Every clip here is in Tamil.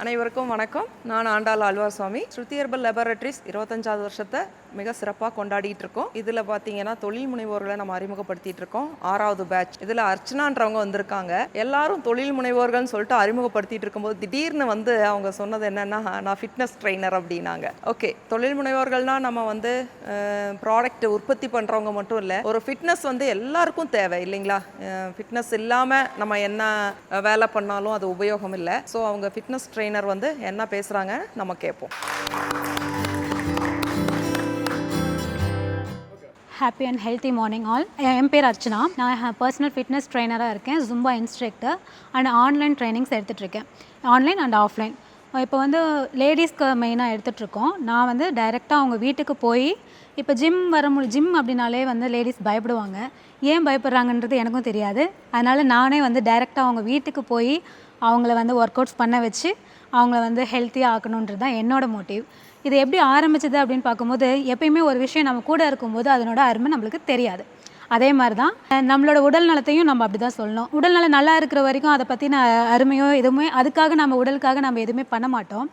அனைவருக்கும் வணக்கம். நான் ஆண்டாள் ஆழ்வார்சுவாமி. ஸ்ருதி ஹெர்பல் லேபரேட்டரிஸ் 25வது வருஷத்தை மிக சிறப்பாக கொண்டாடிட்டு இருக்கோம். இதில் பார்த்தீங்கன்னா தொழில் முனைவோர்களை நம்ம அறிமுகப்படுத்திட்டு இருக்கோம். 6வது பேட்ச். இதில் அர்ச்சனான்றவங்க வந்திருக்காங்க. எல்லாரும் தொழில் முனைவோர்கள்னு சொல்லிட்டு அறிமுகப்படுத்திட்டு இருக்கும்போது திடீர்னு அவங்க சொன்னது என்னன்னா, நான் ஃபிட்னஸ் ட்ரெயினர் அப்படின்னாங்க. ஓகே, தொழில் முனைவோர்கள்னா நம்ம ப்ராடக்ட் உற்பத்தி பண்ணுறவங்க மட்டும் இல்லை, ஒரு ஃபிட்னஸ் எல்லாருக்கும் தேவை இல்லைங்களா? ஃபிட்னஸ் இல்லாமல் நம்ம என்ன வேலை பண்ணாலும் அது உபயோகம் இல்லை. ஸோ அவங்க ஃபிட்னஸ் ட்ரெயினர் என்ன பேசுகிறாங்க நம்ம கேட்போம். Happy and healthy morning all. என் பேர் அர்ச்சனா. நான் பர்சனல் ஃபிட்னஸ் ட்ரெயினராக இருக்கேன், Zumba instructor and online trainings எடுத்துகிட்ருக்கேன், ஆன்லைன் அண்ட் ஆஃப்லைன். இப்போ லேடிஸ்க்கு மெயினாக எடுத்துகிட்ருக்கோம். நான் டைரெக்டாக அவங்க வீட்டுக்கு போய், இப்போ ஜிம் அப்படின்னாலே லேடிஸ் பயப்படுவாங்க. ஏன் பயப்படுறாங்கன்றது எனக்கும் தெரியாது. அதனால் நானே டைரெக்டாக அவங்க வீட்டுக்கு போய் அவங்கள ஒர்க் அவுட்ஸ் பண்ண வச்சு அவங்கள ஹெல்த்தியாக ஆக்கணுன்றது தான் என்னோடய மோட்டிவ். இது எப்படி ஆரம்பிச்சது அப்படின்னு பார்க்கும்போது, எப்பயுமே ஒரு விஷயம் நம்ம கூட இருக்கும்போது அதனோட அருமை நம்மளுக்கு தெரியாது. அதே மாதிரி தான் நம்மளோட உடல் நலத்தையும் நம்ம அப்படி தான் சொல்லணும். உடல் நலம் நல்லா இருக்கிற வரைக்கும் அதை பற்றின அருமையோ எதுவுமே, அதுக்காக நம்ம உடலுக்காக நம்ம எதுவுமே பண்ண மாட்டோம்.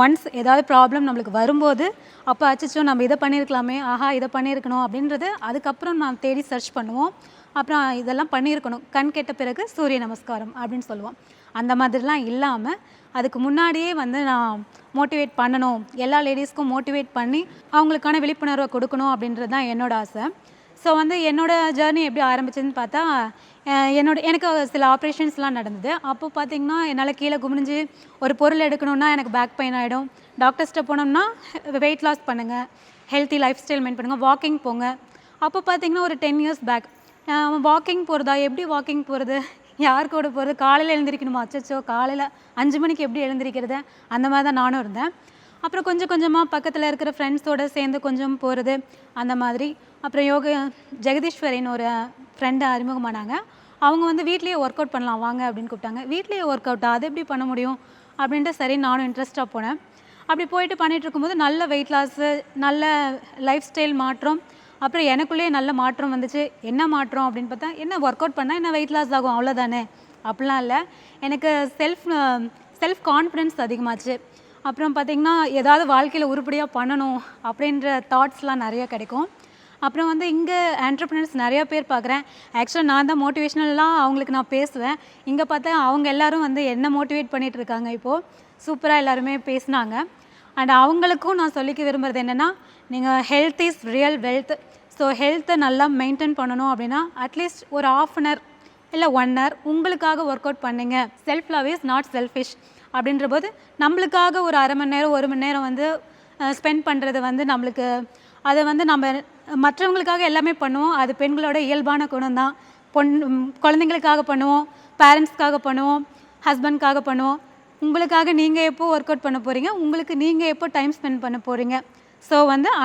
ஒன்ஸ் ஏதாவது ப்ராப்ளம் நம்மளுக்கு வரும்போது, அப்போ அச்சச்சோ நம்ம இதை பண்ணியிருக்கலாமே, ஆஹா இதை பண்ணியிருக்கணும் அப்படின்றது அதுக்கப்புறம் நான் தேடி சர்ச் பண்ணுவோம். அப்புறம் இதெல்லாம் பண்ணியிருக்கணும், கண் கெட்ட பிறகு சூரிய நமஸ்காரம் அப்படின்னு சொல்லுவோம். அந்த மாதிரிலாம் இல்லாமல் அதுக்கு முன்னாடியே நான் மோட்டிவேட் பண்ணணும், எல்லா லேடிஸ்க்கும் மோட்டிவேட் பண்ணி அவங்களுக்கான விழிப்புணர்வை கொடுக்கணும் அப்படின்றது தான் என்னோட ஆசை. ஸோ என்னோடய ஜேர்னி எப்படி ஆரம்பிச்சதுன்னு பார்த்தா, எனக்கு சில ஆப்ரேஷன்ஸ்லாம் நடந்தது. அப்போ பார்த்திங்கன்னா என்னால் கீழே குமிஞ்சு ஒரு பொருள் எடுக்கணுன்னா எனக்கு பேக் பெயின் ஆகிடும். டாக்டர்ஸ்கிட்ட போனோம்னா வெயிட் லாஸ் பண்ணுங்கள், ஹெல்த்தி லைஃப் ஸ்டைல் மெயின் பண்ணுங்கள், வாக்கிங் போங்க. அப்போ பார்த்திங்கன்னா ஒரு 10 years பேக் வாக்கிங் போகிறதா, எப்படி வாக்கிங் போகிறது, யார் கூட போகிறது, காலையில் எழுந்திரிக்கணுமா, அச்சச்சோ காலையில் 5 மணிக்கு எப்படி எழுந்திரிக்கிறது, அந்த மாதிரி தான் நானும் இருந்தேன். அப்புறம் கொஞ்சம் கொஞ்சமாக பக்கத்தில் இருக்கிற ஃப்ரெண்ட்ஸோடு சேர்ந்து கொஞ்சம் போகிறது அந்த மாதிரி. அப்புறம் ஜெகதீஸ்வரின்னு ஒரு ஃப்ரெண்டு அறிமுகமானாங்க. அவங்க வீட்லேயே ஒர்க் அவுட் பண்ணலாம் வாங்க அப்படின்னு கூப்பிட்டாங்க. வீட்லேயே ஒர்க் அவுட்டா, அது எப்படி பண்ண முடியும் அப்படின்ட்டு சரி நானும் இன்ட்ரெஸ்ட்டாக போனேன். அப்படி போயிட்டு பண்ணிகிட்டு இருக்கும்போது நல்ல வெயிட் லாஸு, நல்ல லைஃப் ஸ்டைல் மாற்றம், அப்புறம் எனக்குள்ளேயே நல்ல மாற்றம் வந்துச்சு. என்ன மாற்றம் அப்படின்னு பார்த்தா, என்ன ஒர்க் அவுட் பண்ணால் என்ன வெயிட் லாஸ் ஆகும் அவ்வளோதானே, அப்படிலாம் இல்லை. எனக்கு செல்ஃப் கான்ஃபிடென்ஸ் அதிகமாச்சு. அப்புறம் பார்த்திங்கன்னா ஏதாவது வாழ்க்கையில் உருப்படியாக பண்ணணும் அப்படின்ற தாட்ஸ்லாம் நிறையா கிடைக்கும். அப்புறம் இங்கே ஆண்டர்ப்ரனர்ஸ் நிறையா பேர் பார்க்குறேன். ஆக்சுவலாக நான் தான் மோட்டிவேஷ்னல்லாம் அவங்களுக்கு நான் பேசுவேன். இங்கே பார்த்தா அவங்க எல்லோரும் என்ன மோட்டிவேட் பண்ணிகிட்ருக்காங்க. இப்போது சூப்பராக எல்லாருமே பேசினாங்க. அண்ட் அவங்களுக்கும் நான் சொல்லிக்க விரும்புகிறது என்னென்னா, நீங்கள் health is real wealth. So ஹெல்த்தை நல்லா மெயின்டைன் பண்ணணும் அப்படின்னா அட்லீஸ்ட் ஒரு 1/2 hour இல்லை 1 hour உங்களுக்காக ஒர்க் அவுட் பண்ணிங்க. Self love is not selfish அப்படின்ற போது நம்மளுக்காக ஒரு 1/2 மணி நேரம் 1 மணி நேரம் ஸ்பெண்ட் பண்ணுறது நம்மளுக்கு அதை நம்ம மற்றவங்களுக்காக எல்லாமே பண்ணுவோம். அது பெண்களோட இயல்பான குணம் தான். குழந்தைங்களுக்காக பண்ணுவோம், பேரண்ட்ஸ்க்காக பண்ணுவோம், ஹஸ்பண்ட்காக பண்ணுவோம். உங்களுக்காக நீங்கள் எப்போ ஒர்க் அவுட் பண்ண போகிறீங்க, உங்களுக்கு நீங்கள் எப்போ டைம் ஸ்பெண்ட் பண்ண போகிறீங்க. ஸோ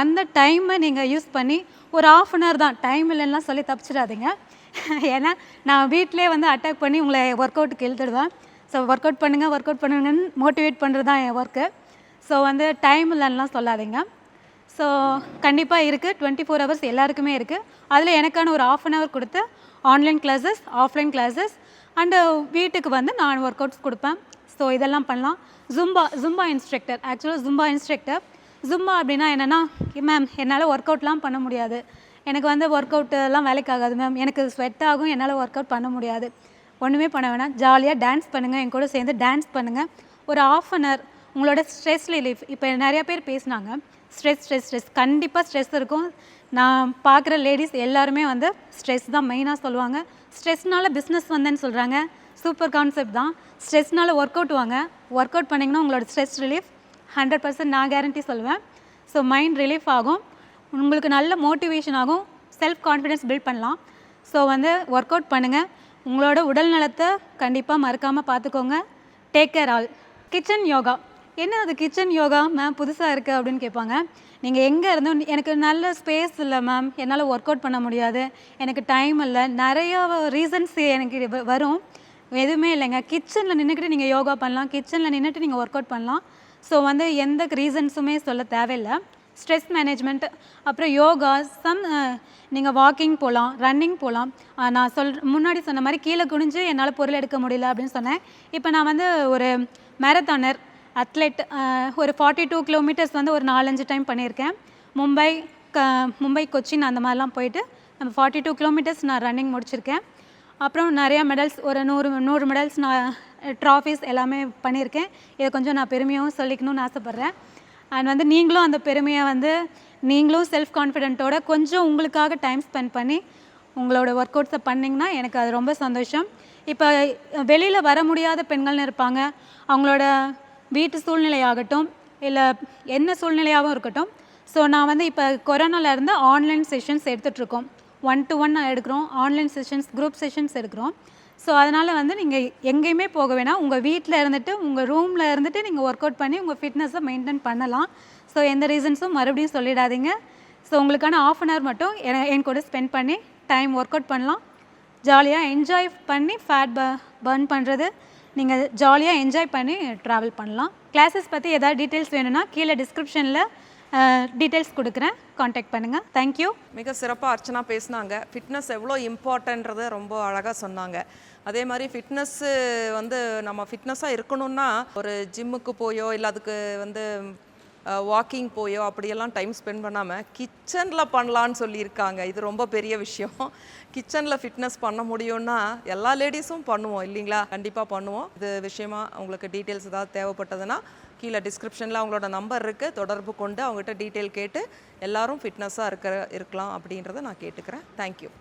அந்த டைமை நீங்கள் யூஸ் பண்ணி ஒரு 1/2 hour தான், டைம் இல்லைன்னா சொல்லி தப்பிச்சிடாதீங்க. ஏன்னா நான் வீட்டிலே அட்டாக் பண்ணி உங்களை ஒர்க் அவுட்டுக்கு இழுத்துடுவேன். ஸோ ஒர்க் அவுட் பண்ணுங்கன்னு மோட்டிவேட் பண்ணுறது தான் என் ஒர்க்கு. ஸோ டைம் இல்லைன்னா சொல்லாதீங்க. ஸோ கண்டிப்பாக இருக்குது, 24 hours எல்லாருக்குமே இருக்குது. அதில் எனக்கான ஒரு 1/2 hour கொடுத்து online classes, offline classes and வீட்டுக்கு நான் ஒர்க் அவுட்ஸ் கொடுப்பேன். ஸோ இதெல்லாம் பண்ணலாம். Zumba instructor. ஆக்சுவலாக ஜும்பா இன்ஸ்ட்ரக்டர். ஜும்பா அப்படின்னா என்னென்னா, மேம் என்னால் ஒர்க் அவுட்லாம் பண்ண முடியாது, எனக்கு ஒர்க் அவுட்டெல்லாம் வேலைக்கு ஆகாது மேம், எனக்கு ஸ்வெட் ஆகும், என்னால் ஒர்க் அவுட் பண்ண முடியாது. ஒன்றுமே பண்ண வேணாம், ஜாலியாக டான்ஸ் பண்ணுங்கள், என் கூட சேர்ந்து டான்ஸ் பண்ணுங்கள். ஒரு 1/2 hour உங்களோட ஸ்ட்ரெஸ் ரிலீஃப். இப்போ நிறையா பேர் பேசினாங்க, ஸ்ட்ரெஸ் கண்டிப்பாக ஸ்ட்ரெஸ் இருக்கும். நான் பார்க்குற லேடிஸ் எல்லாருமே ஸ்ட்ரெஸ் தான் மெயினாக சொல்லுவாங்க. ஸ்ட்ரெஸ்னால பிஸ்னஸ் வந்தேன்னு சொல்கிறாங்க, சூப்பர் கான்செப்ட் தான். ஸ்ட்ரெஸ்னால ஒர்க் அவுட் வாங்க, ஒர்க் அவுட் பண்ணிங்கன்னா உங்களோட ஸ்ட்ரெஸ் ரிலீஃப் 100% நான் கேரண்டி சொல்லுவேன். ஸோ மைண்ட் ரிலீஃப் ஆகும், உங்களுக்கு நல்ல மோட்டிவேஷன் ஆகும், செல்ஃப் கான்ஃபிடென்ஸ் பில்ட் பண்ணலாம். ஸோ ஒர்க் அவுட் பண்ணுங்கள், உங்களோட உடல் நலத்தை கண்டிப்பாக மறக்காமல் பார்த்துக்கோங்க. Take care all. Kitchen yoga. என்ன அது கிச்சன் யோகா மேம் புதுசாக இருக்குது அப்படின்னு கேட்பாங்க. நீங்கள் எங்கே இருந்தோம், எனக்கு நல்ல ஸ்பேஸ் இல்லை மேம், என்னால் ஒர்க் அவுட் பண்ண முடியாது, எனக்கு டைம் இல்லை, நிறையா ரீசன்ஸ் எனக்கு வரும். எதுவுமே இல்லைங்க, கிச்சனில் நின்றுக்கிட்டு நீங்கள் யோகா பண்ணலாம், கிச்சனில் நின்றுட்டு நீங்கள் ஒர்க் அவுட் பண்ணலாம். ஸோ எந்த ரீசன்ஸுமே சொல்ல தேவையில்லை. ஸ்ட்ரெஸ் மேனேஜ்மெண்ட், அப்புறம் யோகா, நீங்கள் வாக்கிங் போகலாம், ரன்னிங் போகலாம். நான் முன்னாடி சொன்ன மாதிரி கீழே குனிஞ்சு என்னால் பொருள் எடுக்க முடியல அப்படின்னு சொன்னேன். இப்போ நான் ஒரு மேரத்தானர், அத்லெட். ஒரு 42 கிலோமீட்டர்ஸ் வந்து ஒரு 4-5 டைம் பண்ணியிருக்கேன். மும்பை கொச்சின் அந்த மாதிரிலாம் போயிட்டு நம்ம 42 கிலோமீட்டர்ஸ் நான் ரன்னிங் முடிச்சிருக்கேன். அப்புறம் நிறையா மெடல்ஸ், ஒரு 100 மெடல்ஸ், நான் ட்ராஃபீஸ் எல்லாமே பண்ணியிருக்கேன். இதை கொஞ்சம் நான் பெருமையாகவும் சொல்லிக்கணும்னு ஆசைப்பட்றேன். அண்ட் வந்து நீங்களும் அந்த பெருமையை வந்து நீங்களும் செல்ஃப் கான்ஃபிடென்ட்டோட கொஞ்சம் உங்களுக்காக டைம் ஸ்பெண்ட் பண்ணி உங்களோட ஒர்க் அவுட்ஸை பண்ணிங்கன்னா எனக்கு அது ரொம்ப சந்தோஷம். இப்போ வெளியில் வர முடியாத பெண்கள்னு இருப்பாங்க. அவங்களோட வீட்டு சூழ்நிலையாகட்டும் இல்லை என்ன சூழ்நிலையாகவும் இருக்கட்டும். ஸோ நான் வந்து இப்போ கொரோனாவிலேருந்து ஆன்லைன் செஷன்ஸ் எடுத்துகிட்ருக்கோம். 1-to-1 எடுக்கிறோம், ஆன்லைன் செஷன்ஸ், குரூப் செஷன்ஸ் எடுக்கிறோம். ஸோ அதனால் வந்து நீங்கள் எங்கேயுமே போக வேணாம், உங்கள் வீட்டில் இருந்துட்டு உங்கள் ரூமில் இருந்துட்டு நீங்கள் ஒர்க் அவுட் பண்ணி உங்கள் ஃபிட்னஸை மெயின்டைன் பண்ணலாம். ஸோ எந்த ரீசன்ஸும் மறுபடியும் சொல்லிடாதீங்க. ஸோ உங்களுக்கான 1/2 hour மட்டும் என் கூட ஸ்பெண்ட் பண்ணி டைம் ஒர்க் அவுட் பண்ணலாம். ஜாலியாக என்ஜாய் பண்ணி ஃபேட் பர்ன் பண்ணுறது, நீங்கள் ஜாலியாக என்ஜாய் பண்ணி ட்ராவல் பண்ணலாம். கிளாஸஸ் பற்றி ஏதாவது டீட்டெயில்ஸ் வேணும்னா கீழே டிஸ்கிரிப்ஷனில் டீட்டெயில்ஸ் கொடுக்குறேன், காண்டாக்ட் பண்ணுங்கள். தேங்க்யூ. மிக சிறப்பாக அர்ச்சனா பேசினாங்க. ஃபிட்னஸ் எவ்வளோ இம்பார்ட்டன்றதை ரொம்ப அழகாக சொன்னாங்க. அதே மாதிரி ஃபிட்னஸ்ஸு வந்து நம்ம ஃபிட்னஸாக இருக்கணும்னா ஒரு ஜிம்முக்கு போயோ இல்லை அதுக்கு வந்து வாக்கிங் போயோ அப்படியெல்லாம் டைம் ஸ்பெண்ட் பண்ணாமல் கிச்சனில் பண்ணலான்னு சொல்லியிருக்காங்க. இது ரொம்ப பெரிய விஷயம். கிச்சனில் ஃபிட்னஸ் பண்ண முடியும்னா எல்லா லேடிஸும் பண்ணுவோம் இல்லைங்களா? கண்டிப்பாக பண்ணுவோம். இது விஷயமா உங்களுக்கு டீட்டெயில்ஸ் ஏதாவது தேவைப்பட்டதுன்னா கீழே டிஸ்கிரிப்ஷனில் அவங்களோட நம்பர் இருக்குது, தொடர்பு கொண்டு அவங்ககிட்ட டீட்டெயில் கேட்டு எல்லாரும் ஃபிட்னஸாக இருக்கலாம் அப்படின்றத நான் கேட்டுக்கிறேன். தேங்க்யூ.